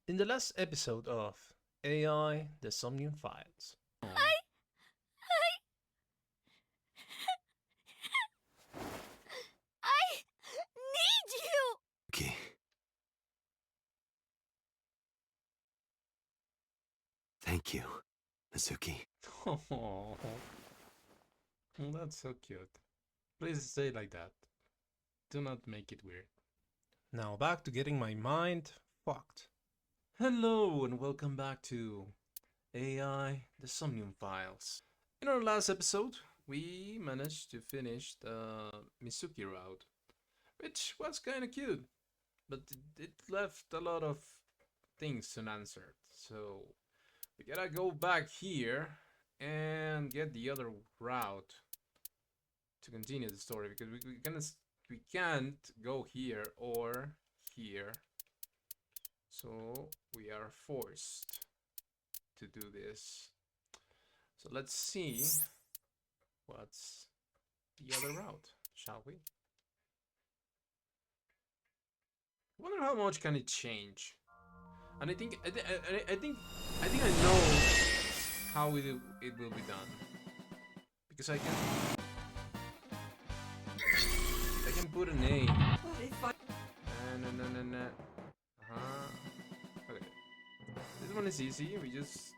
In the last episode of AI, the Somnium Files. I need you! Okay. Thank you, Mizuki. Oh, that's so cute. Please say it like that. Do not make it weird. Now back to getting my mind fucked. Hello and welcome back to AI, the Somnium Files. In our last episode, we managed to finish the Mizuki route, which was kinda cute, but it left a lot of things unanswered. So we gotta go back here and get the other route to continue the story, because we can't go here or here, so we are forced to do this. So let's see what's the other route, shall we? I wonder how much can it change. And I think I know how it will be done, because I can put an A. No. Okay. This one is easy. We just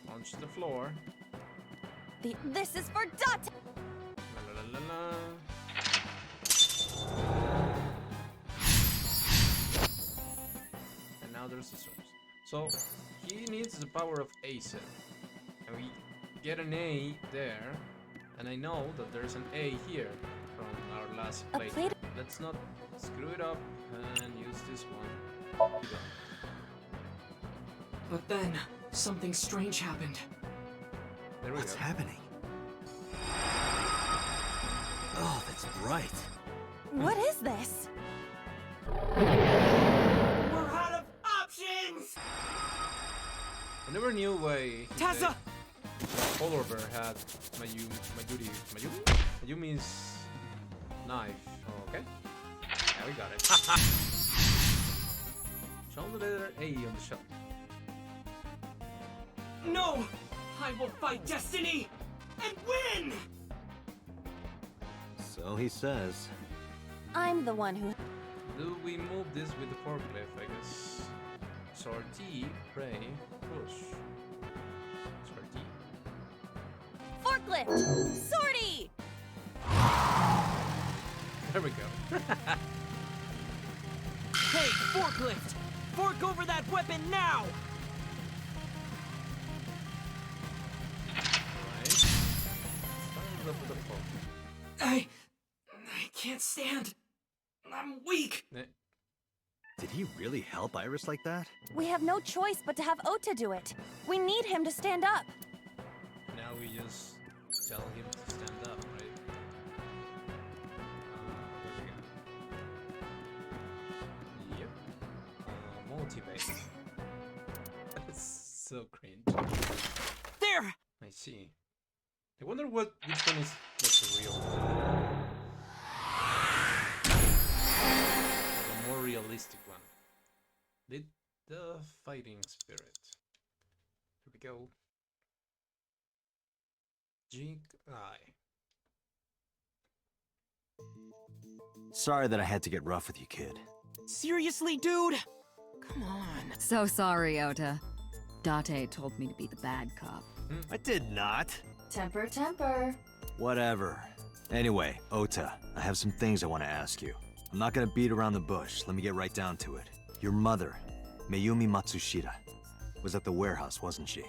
punch the floor. This is for Dot! La. And now there's the source. So he needs the power of ACEP, and we get an A there, and I know that there's an A here from our last plate. Let's not screw it up and use this one. But then, something strange happened. There we What's go. happening? Oh, that's bright. What is this? We're out of options! I never knew why Tessa! Polar Bear had Mayumi's knife. Oh, okay. Yeah, we got it. Show the letter A on the shelf. No! I will fight destiny and win! So he says. I'm the one who... Do we move this with the forklift, I guess? Sortie, pray, push. Sortie. Forklift! Sortie! There we go. Hey, forklift! Fork over that weapon now! Right. Start up with the fork. I can't stand. I'm weak. Did he really help Iris like that? We have no choice but to have Ota do it. We need him to stand up. Now we just tell him to stand up, right? Yep. Motivate. That's so cringe. There! I see. I wonder which one is like the real one. The more realistic one. The fighting spirit. Here we go. Jig Eye. Sorry that I had to get rough with you, kid. Seriously, dude? Come on. So sorry, Ota. Date told me to be the bad cop. I did not. Temper, temper. Whatever. Anyway, Ota, I have some things I want to ask you. I'm not gonna beat around the bush. Let me get right down to it. Your mother, Mayumi Matsushita, was at the warehouse, wasn't she?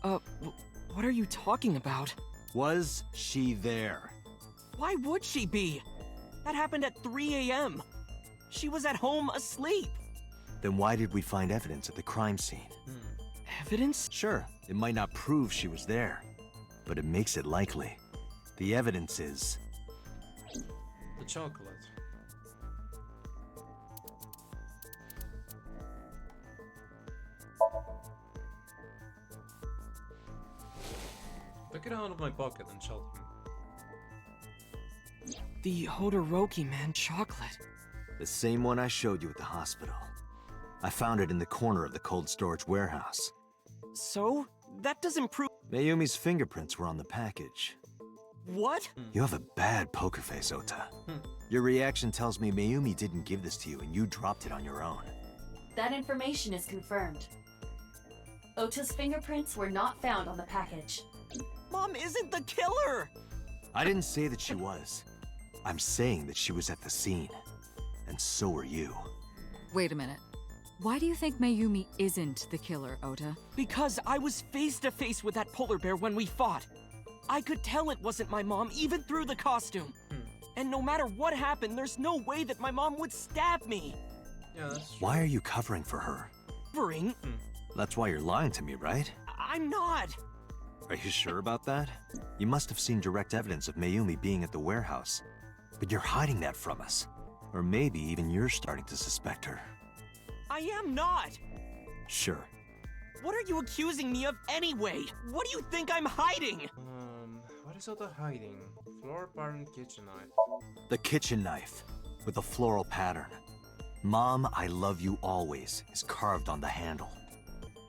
What are you talking about? Was she there? Why would she be? That happened at 3 a.m. She was at home asleep. Then why did we find evidence at the crime scene? Evidence? Sure, it might not prove she was there, but it makes it likely. The evidence is... The chocolate. Took it out of my pocket and showed him. The Hodoroki man chocolate. The same one I showed you at the hospital. I found it in the corner of the cold storage warehouse. So? That doesn't prove. Mayumi's fingerprints were on the package. What? You have a bad poker face, Ota. Your reaction tells me Mayumi didn't give this to you and you dropped it on your own. That information is confirmed. Ota's fingerprints were not found on the package. Mom isn't the killer! I didn't say that she was. I'm saying that she was at the scene. And so were you. Wait a minute. Why do you think Mayumi isn't the killer, Ota? Because I was face to face with that polar bear when we fought. I could tell it wasn't my mom even through the costume. And no matter what happened, there's no way that my mom would stab me. Yeah, that's true. Why are you covering for her? Covering? That's why you're lying to me, right? I'm not. Are you sure about that? You must have seen direct evidence of Mayumi being at the warehouse. But you're hiding that from us. Or maybe even you're starting to suspect her. I am not. Sure. What are you accusing me of anyway? What do you think I'm hiding? What is Ota hiding? Floor pattern kitchen knife. The kitchen knife, with a floral pattern. Mom, I love you always, is carved on the handle.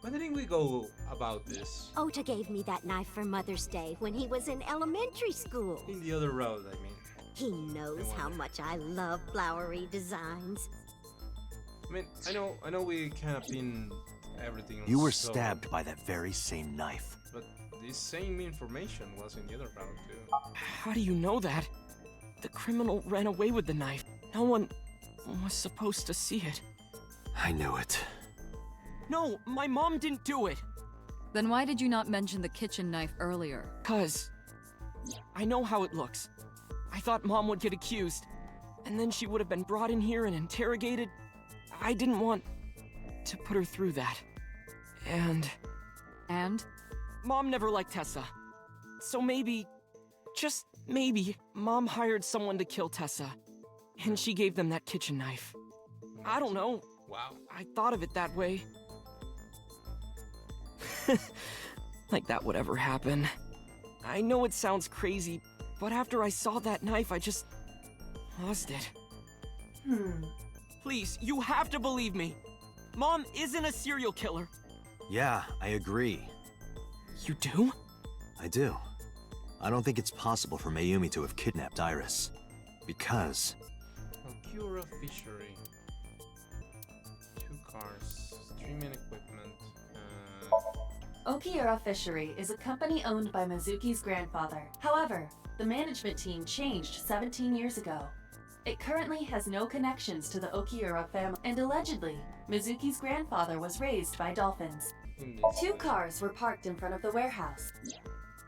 When did we go about this? Ota gave me that knife for Mother's Day when he was in elementary school. In the other road, I mean. He knows how much I love flowery designs. I mean, I know we kind of pinned everything on You were Soul, stabbed by that very same knife. But this same information was in the other round too. How do you know that? The criminal ran away with the knife. No one was supposed to see it. I knew it. No, my mom didn't do it. Then why did you not mention the kitchen knife earlier? 'Cause I know how it looks. I thought mom would get accused, and then she would have been brought in here and interrogated. I didn't want to put her through that. And Mom never liked Tessa. So maybe, just maybe, Mom hired someone to kill Tessa. And she gave them that kitchen knife. I don't know. Wow. I thought of it that way. Like that would ever happen. I know it sounds crazy, but after I saw that knife, I just lost it. Please, you have to believe me. Mom isn't a serial killer. Yeah, I agree. You do? I do. I don't think it's possible for Mayumi to have kidnapped Iris. Because... Procure a fishery. 2 cars, streaming equipment, Okiura Fishery is a company owned by Mizuki's grandfather. However, the management team changed 17 years ago. It currently has no connections to the Okiura family, and allegedly, Mizuki's grandfather was raised by dolphins. in this 2 cars were parked in front of the warehouse.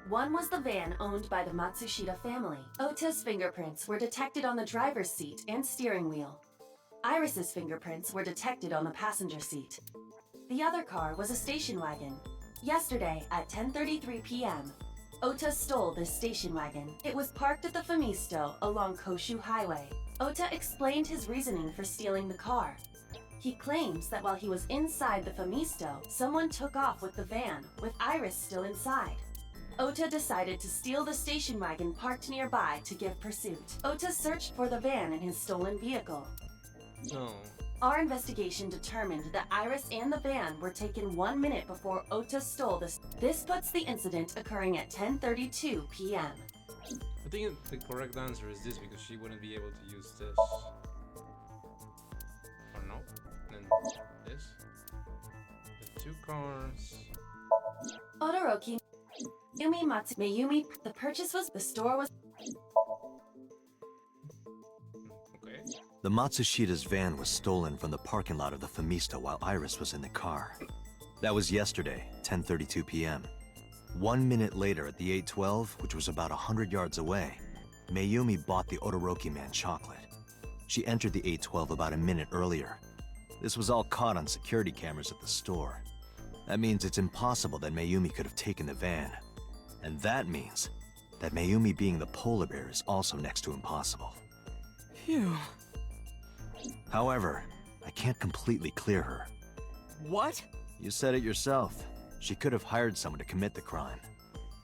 One was the van owned by the Matsushita family. Ota's fingerprints were detected on the driver's seat and steering wheel. Iris's fingerprints were detected on the passenger seat. The other car was a station wagon. Yesterday at 10:33 p.m., Ota stole this station wagon. It was parked at the Famisto along Koshu Highway. Ota explained his reasoning for stealing the car. He claims that while he was inside the Famisto, someone took off with the van, with Iris still inside. Ota decided to steal the station wagon parked nearby to give pursuit. Ota searched for the van in his stolen vehicle. No. Our investigation determined that Iris and the van were taken 1 minute before Ota stole this. This puts the incident occurring at 10:32 p.m. I think the correct answer is this because she wouldn't be able to use this. Or no? Then this. The 2 cars. Odoroki, Mayumi, the purchase was, the store was. Okay. The Matsushita's van was stolen from the parking lot of the Famisto while Iris was in the car. That was yesterday, 10:32 p.m. 1 minute later at the 812, which was about 100 yards away, Mayumi bought the Odoroki man chocolate. She entered the 812 about a minute earlier. This was all caught on security cameras at the store. That means it's impossible that Mayumi could have taken the van. And that means that Mayumi being the polar bear is also next to impossible. Phew. However, I can't completely clear her. What? You said it yourself. She could have hired someone to commit the crime.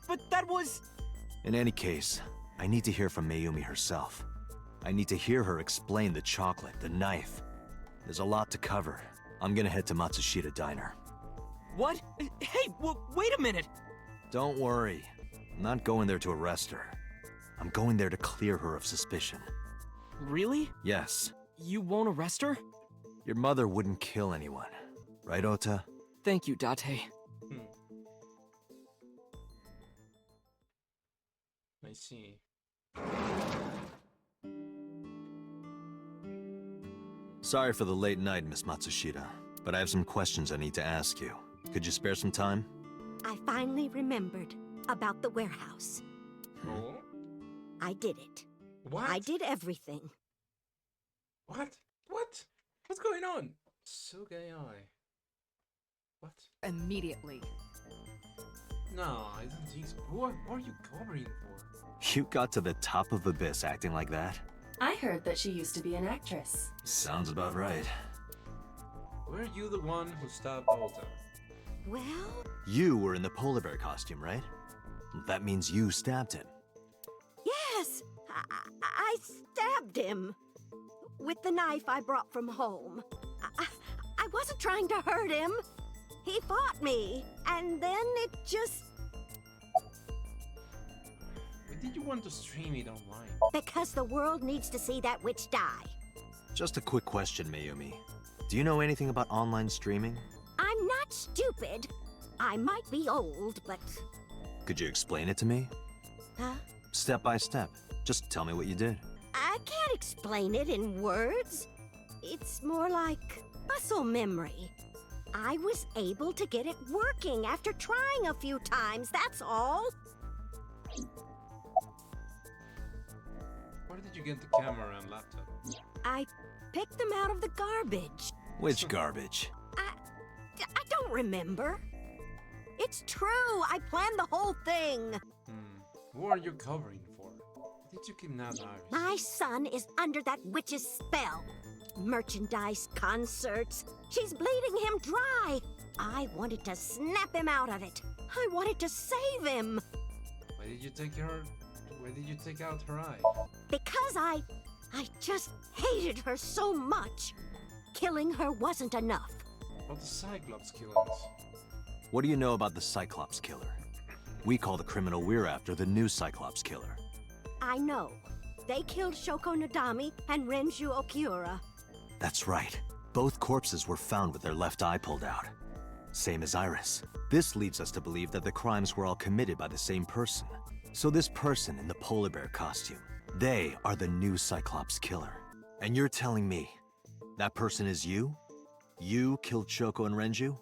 But that was... In any case, I need to hear from Mayumi herself. I need to hear her explain the chocolate, the knife. There's a lot to cover. I'm gonna head to Matsushita Diner. What? Hey, wait a minute! Don't worry. I'm not going there to arrest her. I'm going there to clear her of suspicion. Really? Yes. You won't arrest her? Your mother wouldn't kill anyone. Right, Ota? Thank you, Date. I see. Sorry for the late night, Miss Matsushita, but I have some questions I need to ask you. Could you spare some time? I finally remembered about the warehouse. Oh? I did it. What? I did everything. What? What? What's going on? Sugei. What? Immediately. No, I don't think so. What are you covering for? You got to the top of ABIS acting like that? I heard that she used to be an actress. Sounds about right. Were you the one who stabbed Ota? Well, You were in the polar bear costume, right? That means you stabbed him. yes, I stabbed him with the knife I brought from home. I wasn't trying to hurt him. He fought me, and then it just... Why did you want to stream it online? Because the world needs to see that witch die. Just a quick question, Mayumi. Do you know anything about online streaming? I'm not stupid. I might be old, but... Could you explain it to me? Huh? Step by step. Just tell me what you did. I can't explain it in words. It's more like muscle memory. I was able to get it working after trying a few times, that's all. Where did you get the camera and laptop? I picked them out of the garbage. Which garbage? I don't remember. It's true, I planned the whole thing. Who are you covering for? Did you kidnap Iris? My son is under that witch's spell. Merchandise, concerts. She's bleeding him dry. I wanted to snap him out of it. I wanted to save him. Why did you take her? Why did you take out her eye? Because I just hated her so much. Killing her wasn't enough. About the Cyclops killings? What do you know about the Cyclops killer? We call the criminal we're after the new Cyclops killer. I know. They killed Shoko Nadami and Renju Okiura. That's right. Both corpses were found with their left eye pulled out. Same as Iris. This leads us to believe that the crimes were all committed by the same person. So this person in the polar bear costume, they are the new Cyclops killer. And you're telling me that person is you? You killed Shoko and Renju?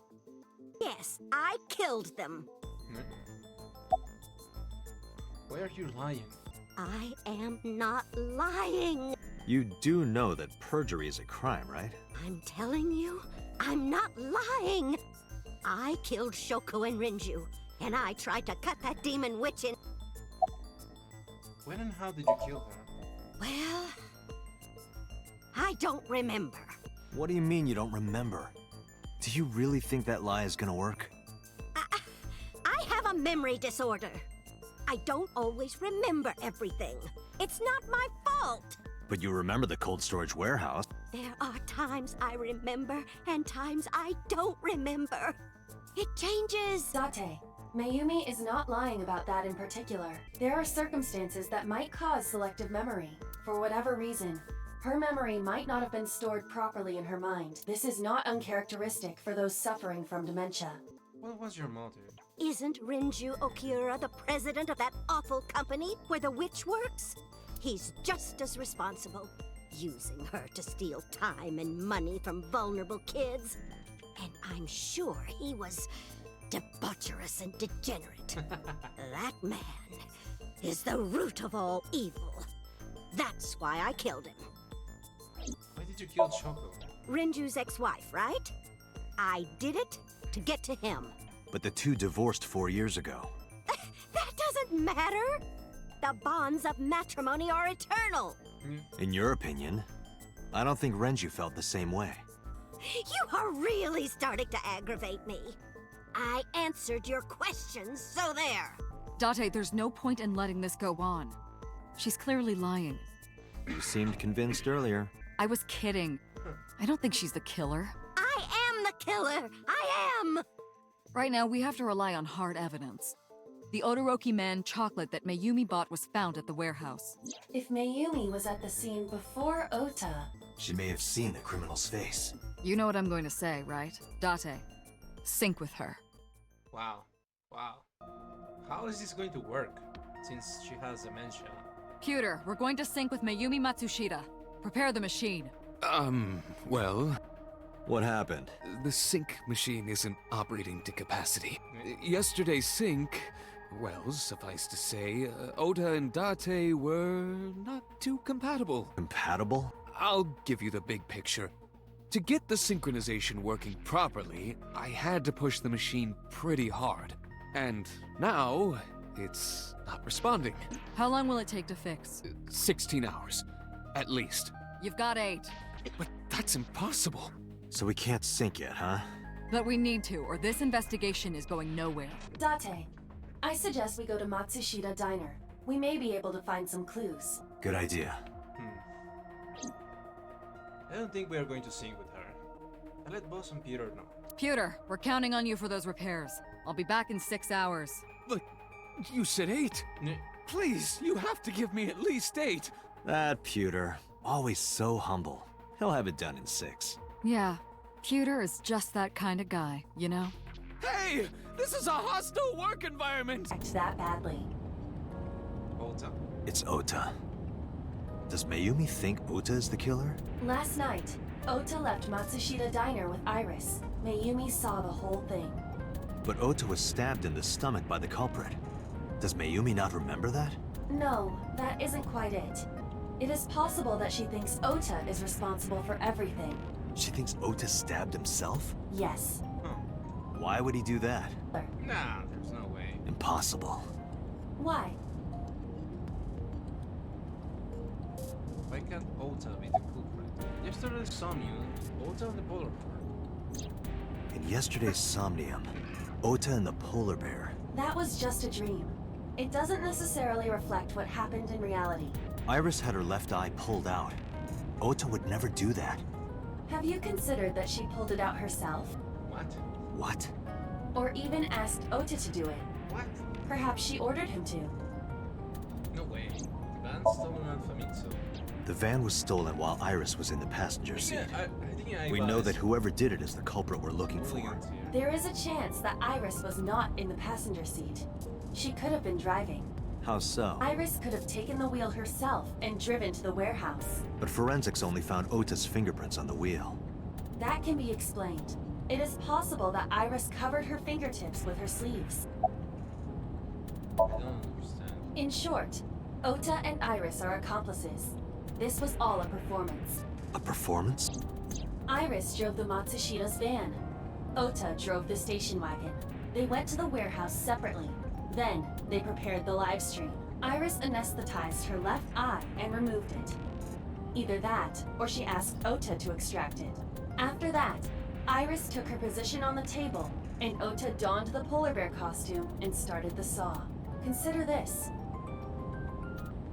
Yes, I killed them. Why are you lying? I am not lying. You do know that perjury is a crime, right? I'm telling you, I'm not lying. I killed Shoko and Renju, and I tried to cut that demon witch in. When and how did you kill her? Well, I don't remember. What do you mean you don't remember? Do you really think that lie is gonna work? I have a memory disorder. I don't always remember everything. It's not my fault. But you remember the cold storage warehouse. There are times I remember and times I don't remember. It changes. Date, Mayumi is not lying about that in particular. There are circumstances that might cause selective memory. For whatever reason, her memory might not have been stored properly in her mind. This is not uncharacteristic for those suffering from dementia. What was your motive? Isn't Renju Okiura the president of that awful company where the witch works? He's just as responsible, using her to steal time and money from vulnerable kids. And I'm sure he was debaucherous and degenerate. That man is the root of all evil. That's why I killed him. Why did you kill Choco? Renju's ex-wife, right? I did it to get to him. But the two divorced 4 years ago. That doesn't matter. The bonds of matrimony are eternal. In your opinion, I don't think Renju felt the same way. You are really starting to aggravate me. I answered your questions, so there. Date, there's no point in letting this go on. She's clearly lying. You seemed convinced earlier. I was kidding. I don't think she's the killer. I am killer! I am! Right now, we have to rely on hard evidence. The Odoroki Man chocolate that Mayumi bought was found at the warehouse. If Mayumi was at the scene before Ota, She may have seen the criminal's face. You know what I'm going to say, right? Date, sync with her. Wow. Wow. How is this going to work? Since she has dementia. Pewter, we're going to sync with Mayumi Matsushita. Prepare the machine. Well, What happened? the Psync Machine isn't operating to capacity. Yesterday's sync, well, suffice to say, Ota and Date were not too compatible. Compatible? I'll give you the big picture. To get the synchronization working properly, I had to push the machine pretty hard. And now, it's not responding. How long will it take to fix? 16 hours, at least. You've got 8. But that's impossible. So we can't sync yet, huh? But we need to, or this investigation is going nowhere. Date, I suggest we go to Matsushita Diner. We may be able to find some clues. Good idea. I don't think we are going to sync with her. I let Boss and Peter know. Pewter, we're counting on you for those repairs. I'll be back in 6 hours. But you said 8. N- Please, you have to give me at least 8. That Pewter, always so humble. He'll have it done in 6. Yeah, Pewter is just that kind of guy, you know? Hey, this is a hostile work environment. Act that badly. Ota? It's Ota. Does Mayumi think Ota is the killer? Last night, Ota left Matsushita Diner with Iris. Mayumi saw the whole thing. But Ota was stabbed in the stomach by the culprit. Does Mayumi not remember that? No, that isn't quite it. It is possible that she thinks Ota is responsible for everything. She thinks Ota stabbed himself? Yes. Why would he do that? Nah, there's no way. Impossible. Why? Why can't Ota be the culprit? Yesterday's Somnium, Ota and the polar bear. In yesterday's Somnium, Ota and the polar bear. That was just a dream. It doesn't necessarily reflect what happened in reality. Iris had her left eye pulled out. Ota would never do that. Have you considered that she pulled it out herself? What? What? Or even asked Ota to do it? What? Perhaps she ordered him to. No way. The van's stolen at Famitsu. The van was stolen while Iris was in the passenger seat. Yeah, I think Aiba We know is that whoever did it is the culprit we're looking for. hooligans here. There is a chance that Iris was not in the passenger seat. She could have been driving. How so? Iris could have taken the wheel herself and driven to the warehouse. But forensics only found Ota's fingerprints on the wheel. That can be explained. It is possible that Iris covered her fingertips with her sleeves. I don't understand. In short, Ota and Iris are accomplices. This was all a performance. A performance? Iris drove the Matsushita's van. Ota drove the station wagon. They went to the warehouse separately. Then, they prepared the live stream. Iris anesthetized her left eye and removed it. Either that, or she asked Ota to extract it. After that, Iris took her position on the table, and Ota donned the polar bear costume and started the saw. Consider this.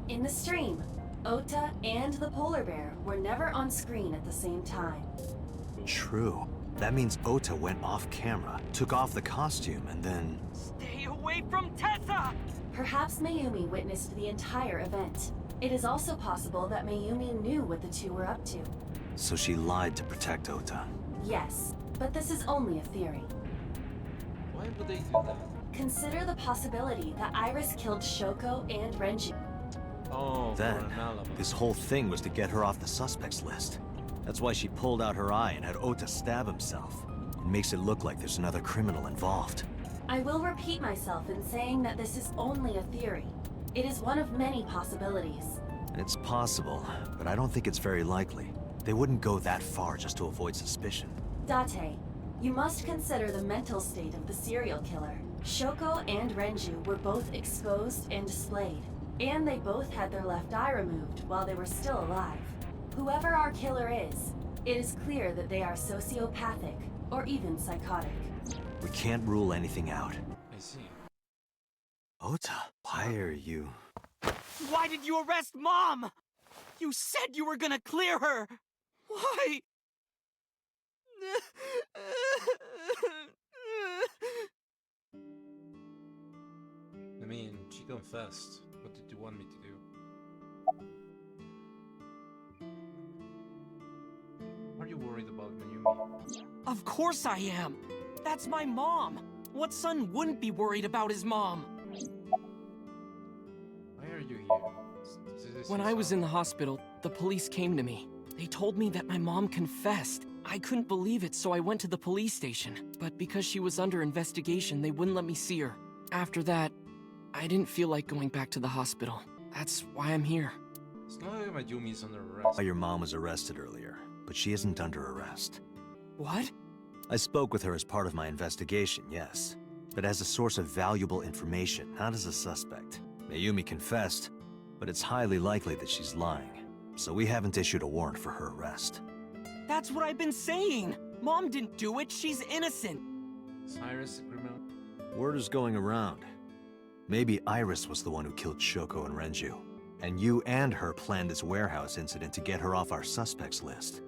In the stream, Ota and the polar bear were never on screen at the same time. True. That means Ota went off camera, took off the costume, and then... Stay away from Tessa! Perhaps Mayumi witnessed the entire event. It is also possible that Mayumi knew what the two were up to. So she lied to protect Ota. Yes, but this is only a theory. Why would they do that? Consider the possibility that Iris killed Shoko and Renju. Oh, Then, for an alibi. this whole thing was to get her off the suspects list. That's why she pulled out her eye and had Ota stab himself. It makes it look like there's another criminal involved. I will repeat myself in saying that this is only a theory. It is one of many possibilities. It's possible, but I don't think it's very likely. They wouldn't go that far just to avoid suspicion. Date, you must consider the mental state of the serial killer. Shoko and Renju were both exposed and displayed, and they both had their left eye removed while they were still alive. Whoever our killer is, it is clear that they are sociopathic or even psychotic. We can't rule anything out. I see. Ota, why are you... Why did you arrest Mom? You said you were gonna clear her! Why? I mean, she confessed. What did you want me to do? Are you worried about Mayumi? Of course I am! That's my mom! What son wouldn't be worried about his mom? Why are you here? When I was in the hospital, the police came to me. They told me that my mom confessed. I couldn't believe it, so I went to the police station. But because she was under investigation, they wouldn't let me see her. After that, I didn't feel like going back to the hospital. That's why I'm here. It's not like Mayumi's under arrest. Your mom was arrested earlier, but she isn't under arrest. What? I spoke with her as part of my investigation, yes. But as a source of valuable information, not as a suspect. Mayumi confessed, but it's highly likely that she's lying. So we haven't issued a warrant for her arrest. That's what I've been saying! Mom didn't do it, she's innocent! Is Iris a criminal? Word is going around. Maybe Iris was the one who killed Shoko and Renju. And you and her planned this warehouse incident to get her off our suspects list.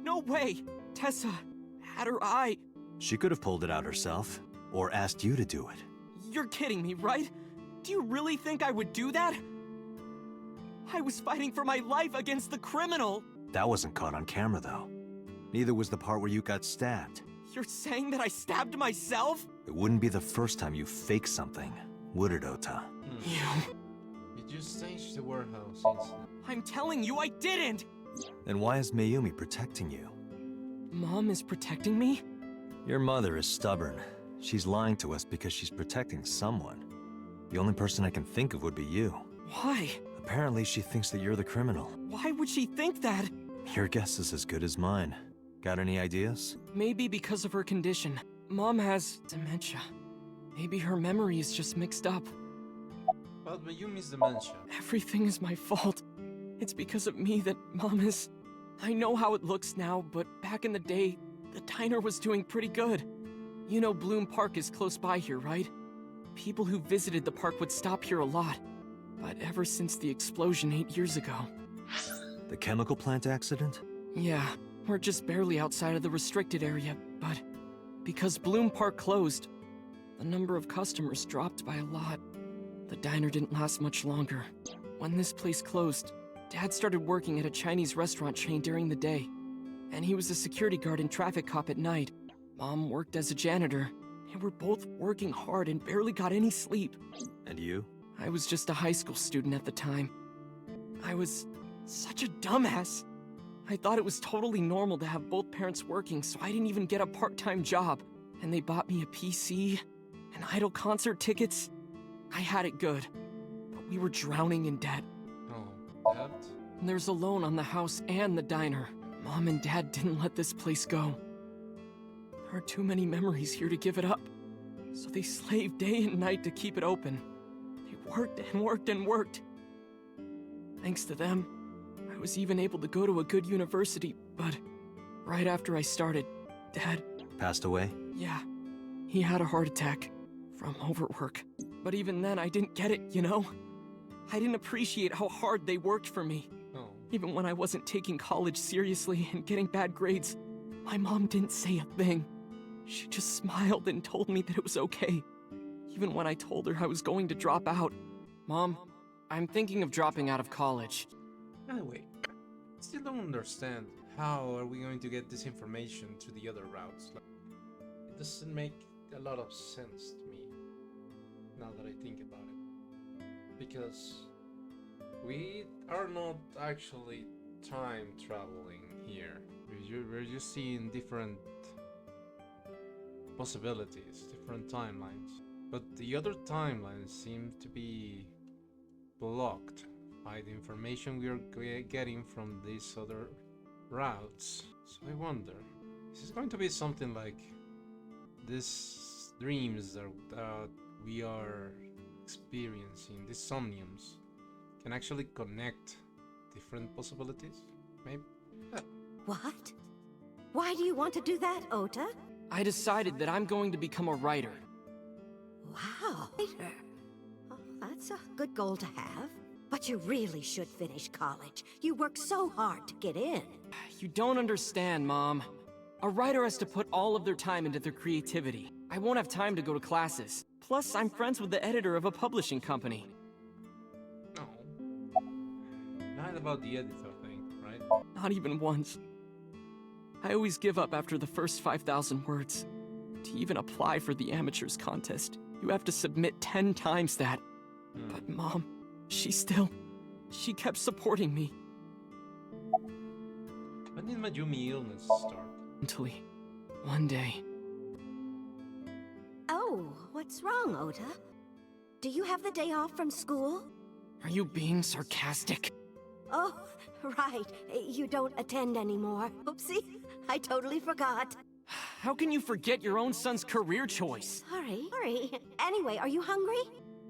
No way! Tessa had her eye. She could have pulled it out herself, or asked you to do it. You're kidding me, right? Do you really think I would do that? I was fighting for my life against the criminal! That wasn't caught on camera, though. Neither was the part where you got stabbed. You're saying that I stabbed myself? It wouldn't be the first time you faked something, would it, Ota? You... You just staged the warehouse incident. I'm telling you, I didn't! Then why is Mayumi protecting you? Mom is protecting me? Your mother is stubborn. She's lying to us because she's protecting someone. The only person I can think of would be you. Why? Apparently she thinks that you're the criminal. Why would she think that? Your guess is as good as mine. Got any ideas? Maybe because of her condition. Mom has dementia. Maybe her memory is just mixed up. But Mayumi's dementia. Everything is my fault. It's because of me that Mom is... I know how it looks now, but back in the day, the diner was doing pretty good. You know Bloom Park is close by here, right? People who visited the park would stop here a lot. But ever since the explosion 8 years ago... The chemical plant accident? Yeah, we're just barely outside of the restricted area, but... because Bloom Park closed, the number of customers dropped by a lot. The diner didn't last much longer. When this place closed, Dad started working at a Chinese restaurant chain during the day. And he was a security guard and traffic cop at night. Mom worked as a janitor. And we're both working hard and barely got any sleep. And you? I was just a high school student at the time. I was such a dumbass. I thought it was totally normal to have both parents working, so I didn't even get a part-time job. And they bought me a PC and idol concert tickets. I had it good, but we were drowning in debt. Oh, debt? And there's a loan on the house and the diner. Mom and Dad didn't let this place go. There are too many memories here to give it up. So they slaved day and night to keep it open. Worked and worked and worked. Thanks to them, I was even able to go to a good university, but right after I started, Dad... Passed away? Yeah. He had a heart attack from overwork. But even then, I didn't get it, you know? I didn't appreciate how hard they worked for me. Oh. Even when I wasn't taking college seriously and getting bad grades, my mom didn't say a thing. She just smiled and told me that it was okay. Even when I told her I was going to drop out. Mom, I'm thinking of dropping out of college. Anyway, I still don't understand. How are we going to get this information to the other routes? Like, it doesn't make a lot of sense to me, now that I think about it. Because we are not actually time traveling here. We're just seeing different possibilities, different timelines. But the other timelines seem to be blocked by the information we are getting from these other routes. So I wonder, is this going to be something like these dreams that we are experiencing, these somniums, can actually connect different possibilities? Maybe? What? Why do you want to do that, Ota? I decided that I'm going to become a writer. Wow. Writer. Oh, that's a good goal to have. But you really should finish college. You worked so hard to get in. You don't understand, Mom. A writer has to put all of their time into their creativity. I won't have time to go to classes. Plus, I'm friends with the editor of a publishing company. No. Not about the editor thing, right? Not even once. I always give up after the first 5,000 words. To even apply for the amateurs contest, you have to submit 10 times that. But Mom, she kept supporting me. When did Mayumi illness start? Until one day. Oh, what's wrong, Ota? Do you have the day off from school? Are you being sarcastic? Oh, right. You don't attend anymore. Oopsie, I totally forgot. How can you forget your own son's career choice? Sorry. Anyway, are you hungry?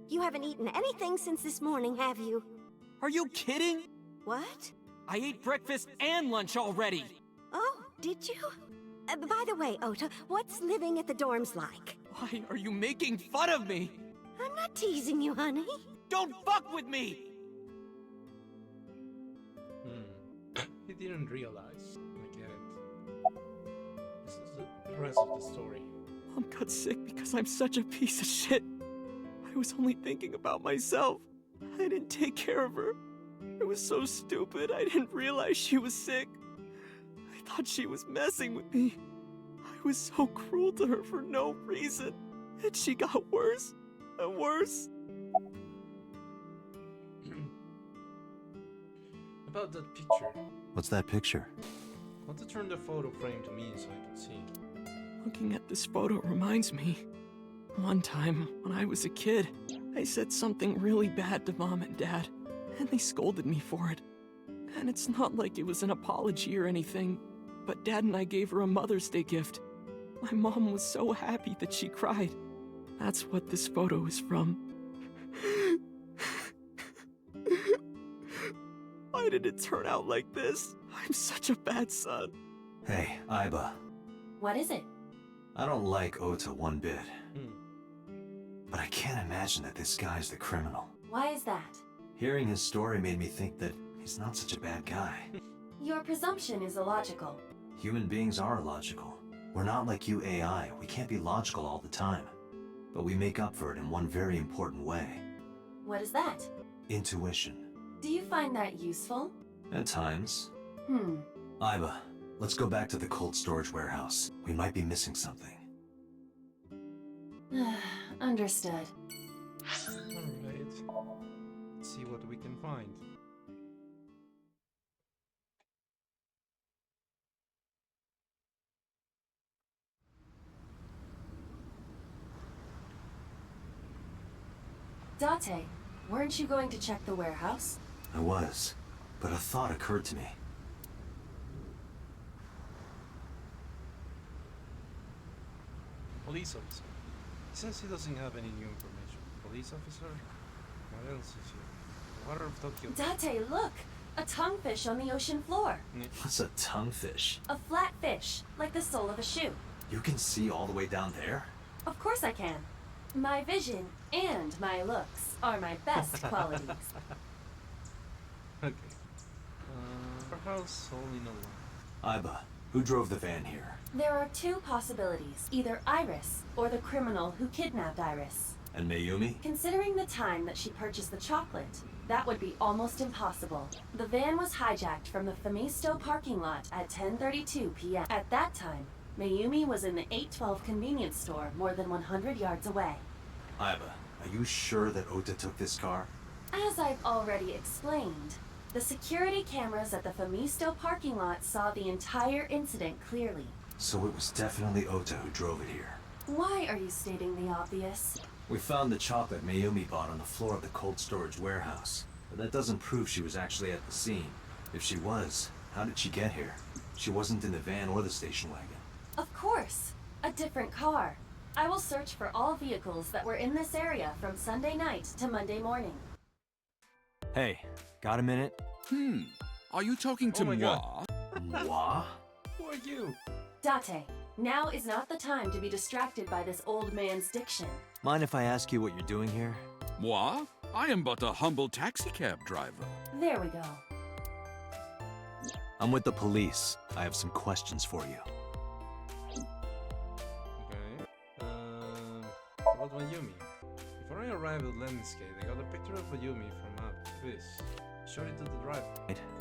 You haven't eaten anything since this morning, have you? Are you kidding? What? I ate breakfast and lunch already. Oh, did you? By the way, Ota, what's living at the dorms like? Why are you making fun of me? I'm not teasing you, honey. Don't fuck with me! He didn't realize. I get it. This is the rest of the story. Mom got sick because I'm such a piece of shit. I was only thinking about myself. I didn't take care of her. I was so stupid, I didn't realize she was sick. I thought she was messing with me. I was so cruel to her for no reason. And she got worse and worse. About that picture. What's that picture? I want to turn the photo frame to me so I can see. Looking at this photo reminds me. One time, when I was a kid, I said something really bad to Mom and Dad, and they scolded me for it. And it's not like it was an apology or anything, but Dad and I gave her a Mother's Day gift. My mom was so happy that she cried. That's what this photo is from. Why did it turn out like this? I'm such a bad son. Hey, Aiba. What is it? I don't like Ota one bit. But I can't imagine that this guy's the criminal. Why is that? Hearing his story made me think that he's not such a bad guy. Your presumption is illogical. Human beings are illogical. We're not like you AI. We can't be logical all the time. But we make up for it in one very important way. What is that? Intuition. Do you find that useful? At times. Aiba, let's go back to the cold storage warehouse. We might be missing something. Understood. Alright. Let's see what we can find. Date, weren't you going to check the warehouse? I was, but a thought occurred to me. Police officer. Since he doesn't have any new information. Police officer? What else is here? Water of Tokyo. Date, look! A tonguefish on the ocean floor. What's a tonguefish? A flat fish, like the sole of a shoe. You can see all the way down there? Of course I can. My vision and my looks are my best qualities. Okay. Perhaps only no one. Aiba, who drove the van here? There are two possibilities. Either Iris, or the criminal who kidnapped Iris. And Mayumi? Considering the time that she purchased the chocolate, that would be almost impossible. The van was hijacked from the Famisto parking lot at 10:32 p.m. At that time, Mayumi was in the 812 convenience store more than 100 yards away. Aiba, are you sure that Ota took this car? As I've already explained, the security cameras at the Famisto parking lot saw the entire incident clearly. So it was definitely Ota who drove it here. Why are you stating the obvious? We found the chocolate Mayumi bought on the floor of the cold storage warehouse. But that doesn't prove she was actually at the scene. If she was, how did she get here? She wasn't in the van or the station wagon. Of course. A different car. I will search for all vehicles that were in this area from Sunday night to Monday morning. Hey, got a minute? Are you talking to Oh my moi? God. Moi? Who are you? Date, now is not the time to be distracted by this old man's diction. Mind if I ask you what you're doing here? Moi? I am but a humble taxicab driver. There we go. I'm with the police. I have some questions for you. about Mayumi? Before I arrived at Landscape, I got a picture of Mayumi from ABIS. Showed it to the driver.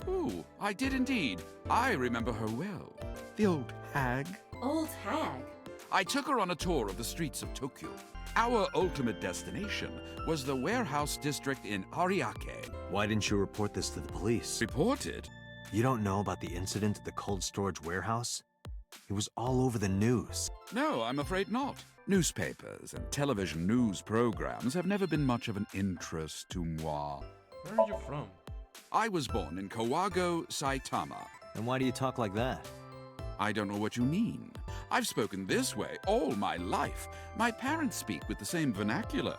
Oh, I did indeed. I remember her well. The old hag. Old hag? I took her on a tour of the streets of Tokyo. Our ultimate destination was the warehouse district in Ariake. Why didn't you report this to the police? Reported? You don't know about the incident at the cold storage warehouse? It was all over the news. No, I'm afraid not. Newspapers and television news programs have never been much of an interest to moi. Where are you from? I was born in Kawago, Saitama. And why do you talk like that? I don't know what you mean. I've spoken this way all my life. My parents speak with the same vernacular.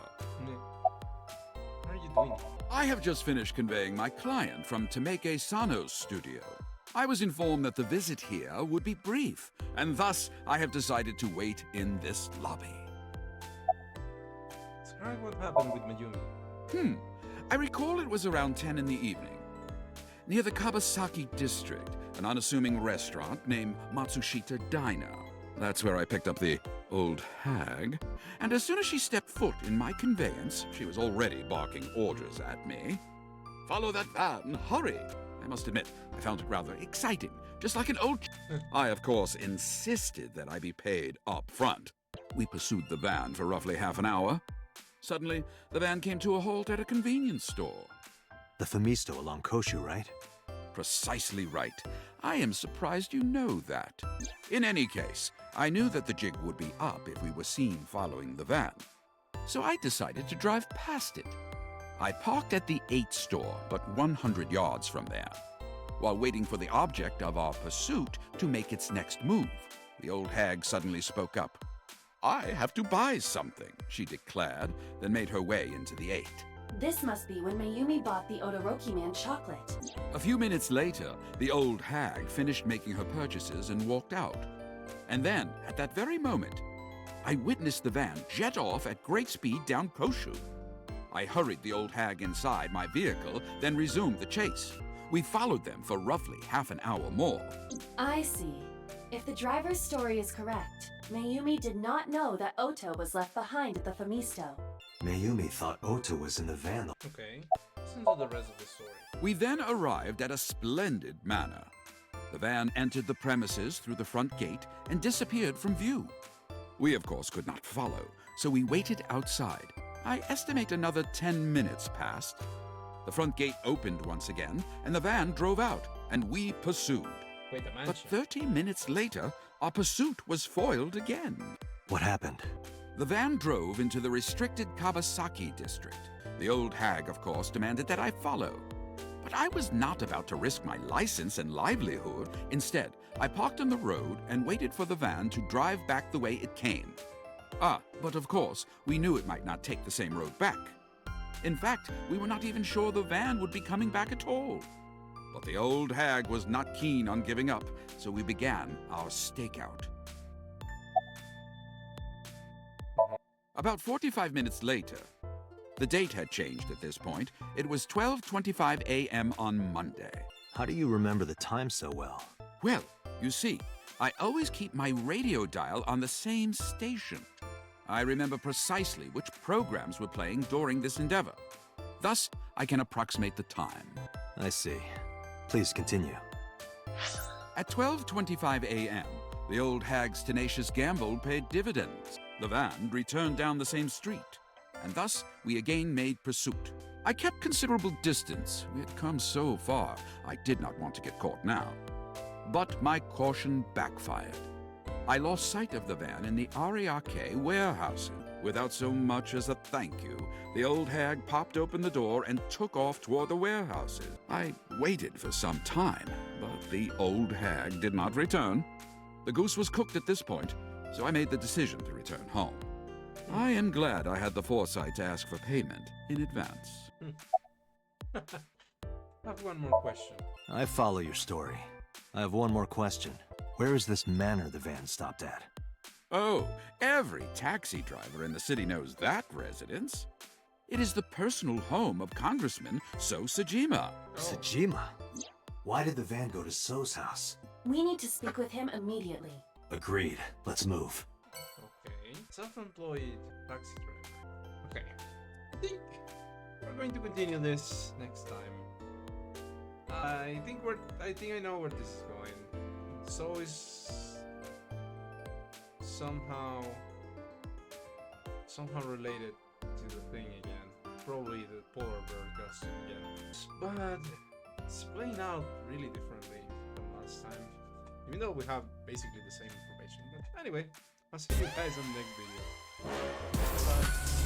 What are you doing? I have just finished conveying my client from Tameke Sano's studio. I was informed that the visit here would be brief, and thus I have decided to wait in this lobby. Describe what happened with Mayumi. I recall it was around 10 in the evening. Near the Kabasaki district, an unassuming restaurant named Matsushita Diner. That's where I picked up the old hag. And as soon as she stepped foot in my conveyance, she was already barking orders at me. Follow that van, hurry! I must admit, I found it rather exciting, just like an old I, of course, insisted that I be paid up front. We pursued the van for roughly half an hour. Suddenly, the van came to a halt at a convenience store. The Famisto along Koshu, right? Precisely right. I am surprised you know that. In any case, I knew that the jig would be up if we were seen following the van. So I decided to drive past it. I parked at the 8 store, but 100 yards from there. While waiting for the object of our pursuit to make its next move, the old hag suddenly spoke up. I have to buy something, she declared, then made her way into the 8. This must be when Mayumi bought the Odoroki Man chocolate. A few minutes later, the old hag finished making her purchases and walked out. And then, at that very moment, I witnessed the van jet off at great speed down Koshu. I hurried the old hag inside my vehicle, then resumed the chase. We followed them for roughly half an hour more. I see. If the driver's story is correct, Mayumi did not know that Ota was left behind at the Famisto. Mayumi thought Ota was in the van. Okay, listen to the rest of the story. We then arrived at a splendid manor. The van entered the premises through the front gate and disappeared from view. We, of course, could not follow, so we waited outside. I estimate another 10 minutes passed. The front gate opened once again, and the van drove out, and we pursued. Wait, the But mansion. 30 minutes later, our pursuit was foiled again. What happened? The van drove into the restricted Kabasaki district. The old hag, of course, demanded that I follow. But I was not about to risk my license and livelihood. Instead, I parked on the road and waited for the van to drive back the way it came. But of course, we knew it might not take the same road back. In fact, we were not even sure the van would be coming back at all. But the old hag was not keen on giving up, so we began our stakeout. About 45 minutes later, the date had changed at this point. It was 12:25 a.m. on Monday. How do you remember the time so well? Well, you see, I always keep my radio dial on the same station. I remember precisely which programs were playing during this endeavor. Thus, I can approximate the time. I see. Please continue. At 12:25 a.m., the old hag's tenacious gamble paid dividends. The van returned down the same street, and thus we again made pursuit. I kept considerable distance. We had come so far, I did not want to get caught now. But my caution backfired. I lost sight of the van in the Ariake warehouse. Without so much as a thank you, the old hag popped open the door and took off toward the warehouses. I waited for some time, but the old hag did not return. The goose was cooked at this point, so I made the decision to return home. I am glad I had the foresight to ask for payment in advance. I have one more question. I follow your story. I have one more question. Where is this manor the van stopped at? Oh, every taxi driver in the city knows that residence. It is the personal home of Congressman So Sajima. Sajima? Why did the van go to So's house? We need to speak with him immediately. Agreed. Let's move. Okay. Self-employed taxi driver. Okay. I think we're going to continue this next time. I think I know where this is going. It's always somehow related to the thing again. Probably the polar bear costume again. But it's playing out really differently from last time. Even though we have basically the same information. But anyway, I'll see you guys on the next video.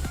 Bye.